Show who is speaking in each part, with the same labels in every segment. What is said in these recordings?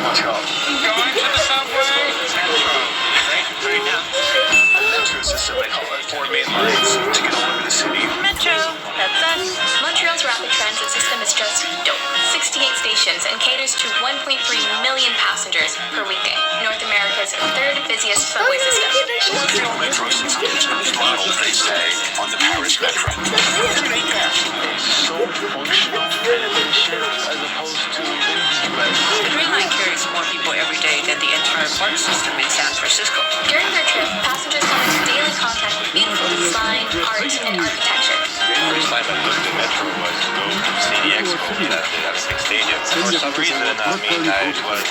Speaker 1: Let's go.
Speaker 2: Going to the subway. Metro. Right now.
Speaker 1: Metro system, they call it. 4 main lines to get all over the city.
Speaker 3: Metro, that's us. Montreal's rapid transit system is just dope. 68 stations and caters to 1.3 million passengers per weekday. North America's third busiest subway system.
Speaker 1: Montreal Metro system is the model, they say, on the Paris Metro.
Speaker 4: So functional and efficient as opposed to
Speaker 5: The Green Line carries more people every day than the entire BART system in San Francisco.
Speaker 3: During their trip, passengers come into daily contact with beautiful design, art, and architecture.
Speaker 6: First time I booked the Metro was to go to see the Expo at Big Stadium. For some reason, it was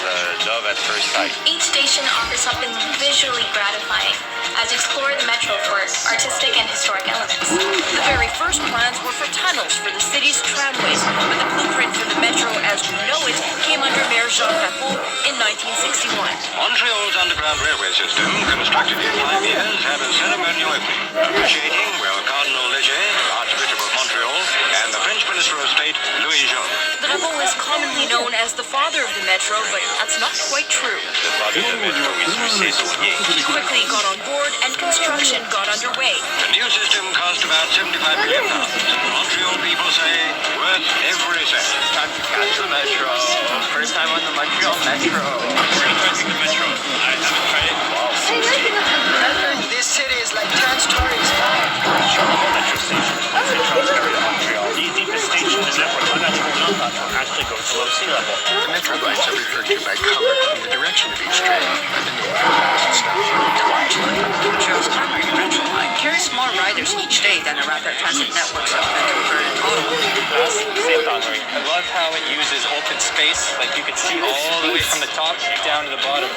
Speaker 6: love at first sight.
Speaker 3: Each station offers something visually gratifying as you explore the Metro for artistic and historic elements.
Speaker 5: The very first plans were for tunnels for the city's tramways, but the blueprint for the Metro as we know it came under Mayor Jacques Rappeau in 1961.
Speaker 7: Montreal's underground railway system, constructed in 5 years, had a ceremonial opening, officiating were Cardinal Léger, Archbishop of Montreal, and the French Minister of State, Louis Jean.
Speaker 5: The Rappeau is commonly known as the father of the Metro, but that's not quite true.
Speaker 6: The father of the Metro is Russet Saunier.
Speaker 5: He quickly got on board and construction got underway.
Speaker 7: The new system cost about £75 million. Montreal people say worth every cent.
Speaker 4: time to catch the Metro. First time on the Montreal Metro.
Speaker 2: We're interested in the Metro. I haven't tried it.
Speaker 8: This city is like 10 stories high.
Speaker 4: Metro station. Central's area of Montreal. The deepest station in the network. Unnatural non-platform actually goes below sea level.
Speaker 1: The Metro lines are referred to by color in the direction of each train, but the name doesn't stop.
Speaker 5: Montreal's primary Metro line carries more riders each day than the rapid transit networks of Vancouver and Ottawa.
Speaker 4: Same thought, Marie. I love how it uses open space. Like you can see all the way from the top down to the bottom.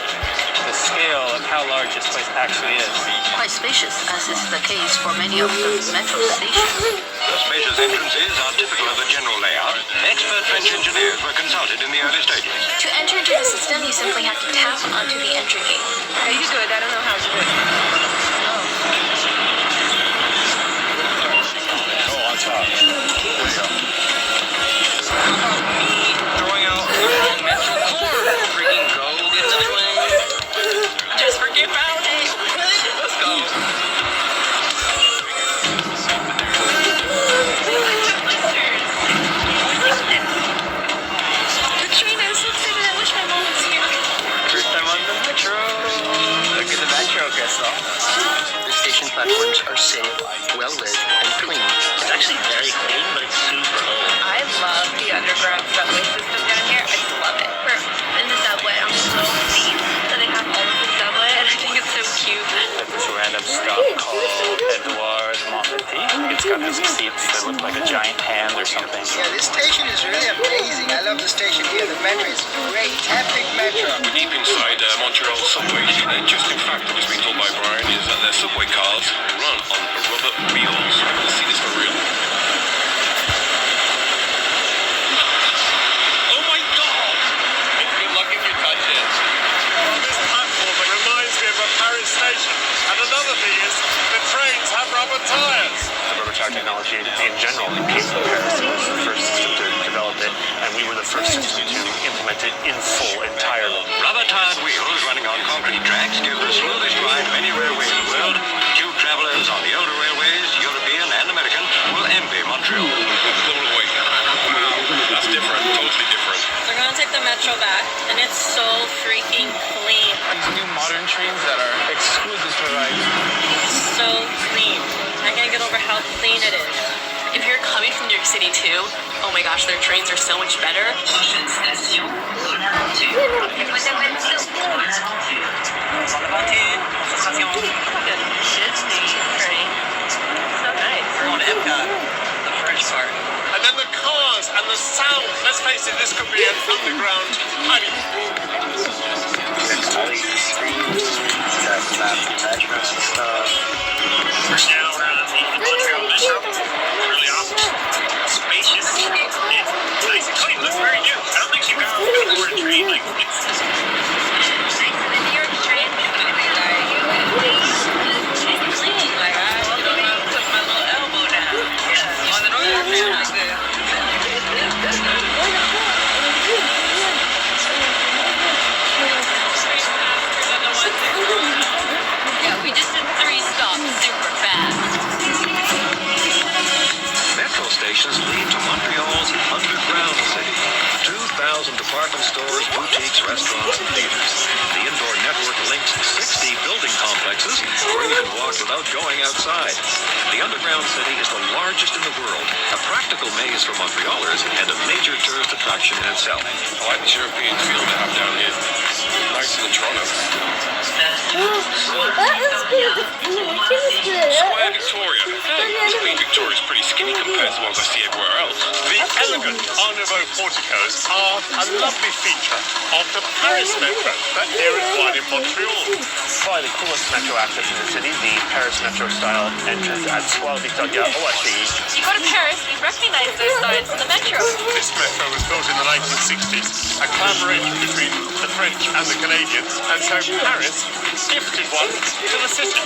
Speaker 4: The scale of how large this place actually is.
Speaker 5: Quite spacious, as is the case for many of the Metro stations.
Speaker 7: The spacious entrances are typical of the general layout. Expert French engineers were consulted in the early stages.
Speaker 3: To enter into the system, you simply have to tap onto the entry gate.
Speaker 5: Okay, you do it. I don't know how to do it.
Speaker 6: Go on top.
Speaker 2: Throwing out the Metro core. Freaking go get that way.
Speaker 5: Just forget about it.
Speaker 2: Let's go.
Speaker 3: Katrina, I'm so excited. I wish my mom was here.
Speaker 4: First time on the Metro. Look at the Metro, Crystal.
Speaker 1: The station platforms are safe, well lit, and clean.
Speaker 4: It's actually very clean, but it's super old.
Speaker 3: I love the underground subway system down here. I just love it. We're in the subway. I'm so pleased that they have all of the subway, and I think it's so cute.
Speaker 4: At this random stop called Edouard Montpetit. It's got these seats that look like a giant hand or something.
Speaker 8: Yeah, this station is really amazing. I love the station here. The Metro is great. Epic Metro.
Speaker 9: We're deep inside Montreal subway. An interesting fact that was being told by Brian is that their subway cars run on rubber wheels. Let's see this for real. Oh my God! Good luck if you touch it.
Speaker 2: This platform that reminds me of a Paris station. And another thing is, the trains have rubber tires.
Speaker 4: The rubber tire technology in general came from Paris. It was the first system to develop it, and we were the first system to implement it in full, entirely.
Speaker 7: Rubber-tired wheels running on concrete tracks give the smoothest ride of any railway in the world. Tube travelers on the older railways, European and American, will envy Montreal.
Speaker 9: Blown away. Wow, that's different. Totally different.
Speaker 3: We're going to take the Metro back, and it's so freaking clean.
Speaker 4: These new modern trains that are exquisite to ride.
Speaker 3: So clean. I can't get over how clean it is. If you're coming from New York City too, oh my gosh, their trains are so much better. Disney train. So nice.
Speaker 2: We're on Epcot, the French part. And then the cars and the sound. Let's face it, this could be an underground honeymoon.
Speaker 4: All these screens, that Metro stuff.
Speaker 2: We're now around the Montreal Metro. Really awesome. Spacious. Nice and clean. Looks very new. I don't think you got to board a train like this.
Speaker 3: The New York train is gonna be like, it's clean. Like I don't even put my little elbow down. Yeah. On the northern train like this.
Speaker 7: lead to Montreal's underground city. 2,000 department stores, boutiques, restaurants, and theaters. The indoor network links 60 building complexes where you can walk without going outside. The underground city is the largest in the world, a practical maze for Montrealers and a major tourist attraction in itself.
Speaker 9: I like this European feel they have down here. Nicer than Toronto. Square Victoria. Hey, Queen Victoria's pretty skinny compared to what I see everywhere else.
Speaker 2: The elegant Art Nouveau porticos are a lovely feature of the Paris Metro, but here is one in Montreal. Probably the coolest metro access in the city, the Paris Metro style entrance at Square Victoria ORT.
Speaker 5: You go to Paris, you recognize those signs on the metro.
Speaker 2: This metro was built in the 1960s, a collaboration between the French and the Canadians, and so Paris gifted one to the city.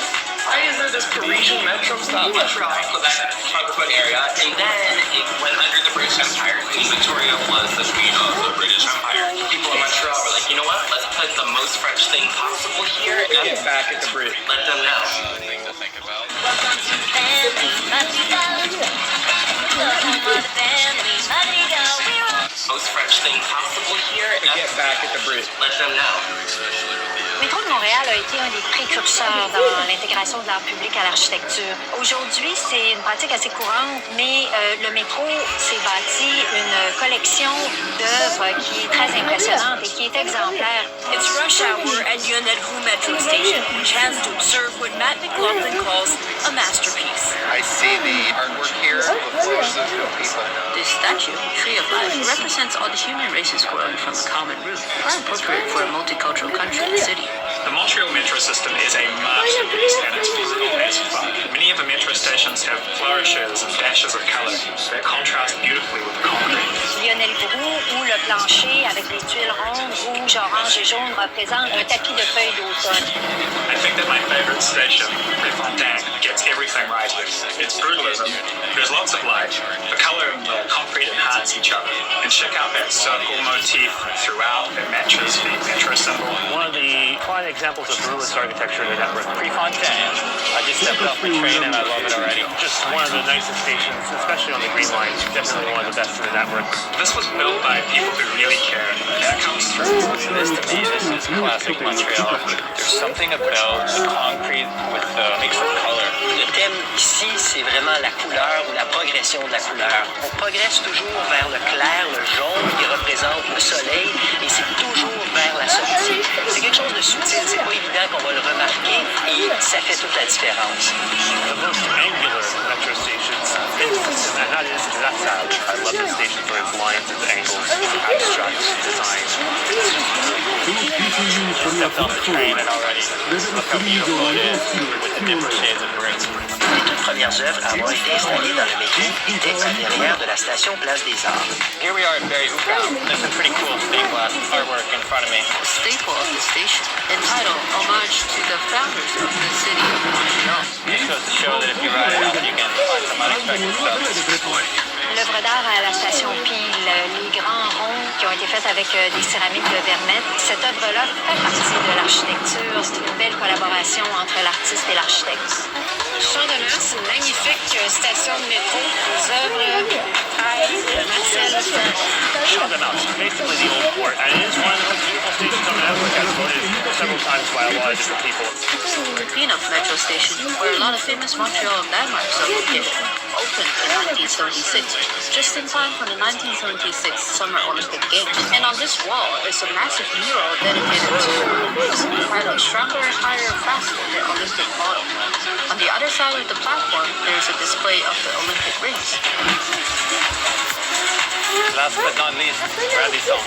Speaker 10: Why is there this Parisian metro style? Montreal, Quebec, Francophone area, and then it went under the British Empire. Queen Victoria was the queen of the British Empire. People in Montreal were like, you know what? Let's put the most French thing possible here.
Speaker 4: Get back at the Brit.
Speaker 10: Let them know.
Speaker 9: Thing to think about.
Speaker 10: Most French thing possible here.
Speaker 4: Get back at the Brit.
Speaker 10: Let them know.
Speaker 11: Métro de Montréal a été un des précurseurs dans l'intégration de l'art public à l'architecture. Aujourd'hui, c'est une pratique assez courante, mais le métro s'est bâti une collection d'œuvres qui est très impressionnante et qui est exemplaire.
Speaker 5: It's rush hour at Yonne-Rue Metro Station. Chance to observe what Matt McLaughlin calls a masterpiece.
Speaker 1: I see the artwork here. Of course, there's no people.
Speaker 12: This statue, Tree of Life, represents all the human races growing from a common root, appropriate for a multicultural country and city.
Speaker 2: The Montreal metro system is a masterpiece and it's brutal as fuck. Many of the metro stations have flourishes and dashes of color that contrast beautifully with the concrete.
Speaker 11: Yonne-Rue, où le plancher avec des tuiles rondes, rouges, oranges et jaunes représente un tapis de feuilles d'automne.
Speaker 2: I think that my favorite station, Préfontaine, gets everything right. It's brutalism. There's lots of light. The color and the concrete enhance each other. And check out that circle motif throughout that matches the metro symbol. One of the fine examples of brutalist architecture in the network.
Speaker 4: Préfontaine. I just stepped off the train and I love it already.
Speaker 2: Just one of the nicest stations, especially on the Green Line. Definitely one of the best in the network. This was built by people who really care. That comes through.
Speaker 4: This to me, this is classic Montreal. There's something about the concrete with the mix of color.
Speaker 10: Le thème ici, c'est vraiment la couleur ou la progression de la couleur. On progresse toujours vers le clair, le jaune qui représente le soleil, et c'est toujours vers la sortie. C'est quelque chose de subtil, c'est pas évident qu'on va le remarquer, et ça fait toute la différence.
Speaker 2: The most angular metro stations in the system, and that is La Salle. I love this station for its lines, its angles, abstract design.
Speaker 4: Stepped off the train and already look how beautiful it is with the different shades of green.
Speaker 10: Les toutes premières œuvres à avoir été installées dans le métro étaient à l'arrière de la station Place des Arts.
Speaker 4: Here we are at Berry-UQAM. There's some pretty cool stained glass artwork in front of me.
Speaker 12: A staple of the station, entitled Homage to the Founders of the City of Montreal.
Speaker 4: Just goes to show that if you ride it up, you can find some unexpected stuff.
Speaker 11: L'œuvre d'art à la station Peel, les grands ronds qui ont été faits avec des céramiques de Vermette, cette œuvre-là fait partie de l'architecture. C'est une belle collaboration entre l'artiste et l'architecte. Champ d'honneur, c'est une magnifique station de métro aux œuvres de Marcel Duchamp.
Speaker 2: Champ de Mars, basically the old port, and it is one of the most beautiful stations on the network, as voted several times by a lot of different people.
Speaker 12: The Peanut Metro Station, where a lot of famous Montreal landmarks are located, opened in 1976, just in time for the 1976 Summer Olympic Games. And on this wall is a massive mural dedicated to Olympics, entitled Stronger, Higher, Faster, the Olympic Model. On the other side of the platform, there is a display of the Olympic rings.
Speaker 4: Last but not least, Radisson.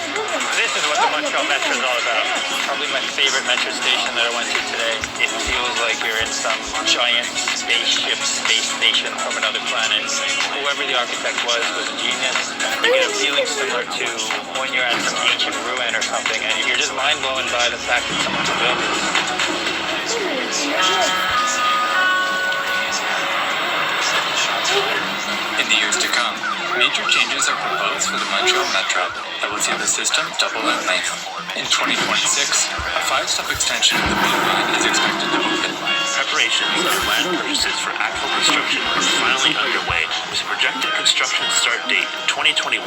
Speaker 4: This is what the Montreal Metro is all about. Probably my favorite metro station that I went to today. It feels like you're in some giant spaceship, space station from another planet. Whoever the architect was a genius. You get a feeling similar to when you're at some ancient ruin or something, and you're just mind blown by the fact that someone built this.
Speaker 13: In the years to come, major changes are proposed for the Montreal Metro that will see the system double in length. In 2026, a 5-stop extension of the Blue Line is expected to open.
Speaker 2: A
Speaker 14: Preparations and land purchases for actual construction are finally underway, with a projected construction start date in 2021.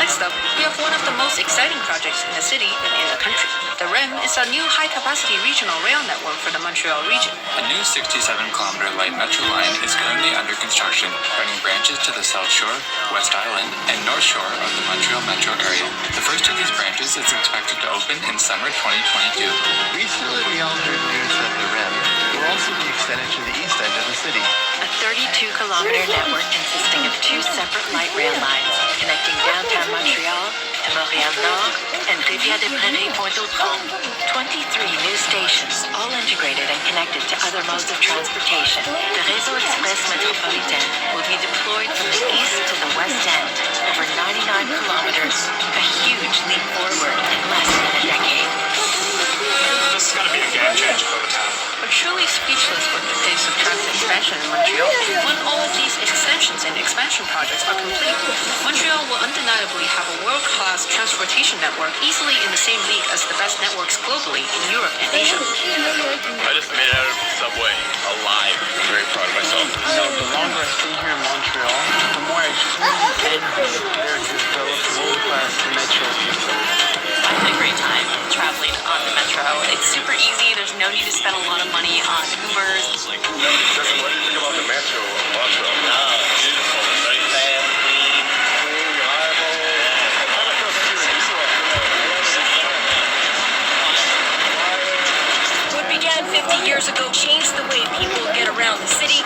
Speaker 12: Next up, we have one of the most exciting projects in the city and in the country. The REM is a new high-capacity regional rail network for the Montreal region.
Speaker 13: A new 67-kilometer light metro line is currently under construction, running branches to the South Shore, West Island, and North Shore of the Montreal metro area. The first of these branches is expected to open in summer 2022.
Speaker 6: Recently, we all heard news that the REM will also be extended to the east end of the city.
Speaker 15: A 32-kilometer network consisting of two separate light rail lines connecting downtown Montreal to Montréal-Nord and Rivière-des-Prairies-Pointe-aux-Trembles. 23 new stations, all integrated and connected to other modes of transportation. The Réseau Express Métropolitain will be deployed from the east to the west end, over 99 kilometers, a huge leap forward in less than a decade.
Speaker 2: This is going to be a game changer for the town.
Speaker 12: We're truly speechless with the pace of traffic expansion in Montreal. When all of these extensions and expansion projects are complete, Montreal will undeniably have a world-class transportation network easily in the same league as the best networks globally in Europe and Asia.
Speaker 9: I just made it out of the subway alive. I'm very proud of myself.
Speaker 16: You know, the longer I stay here in Montreal, the more I truly envy their developed world-class metro system.
Speaker 17: I had a great time traveling on the metro. It's super easy. There's no need to spend a lot of money on Ubers.
Speaker 9: Just what do you think about the metro of Montreal?
Speaker 6: Beautiful, very fair, clean, reliable.
Speaker 5: What began 50 years ago changed the way people get around the city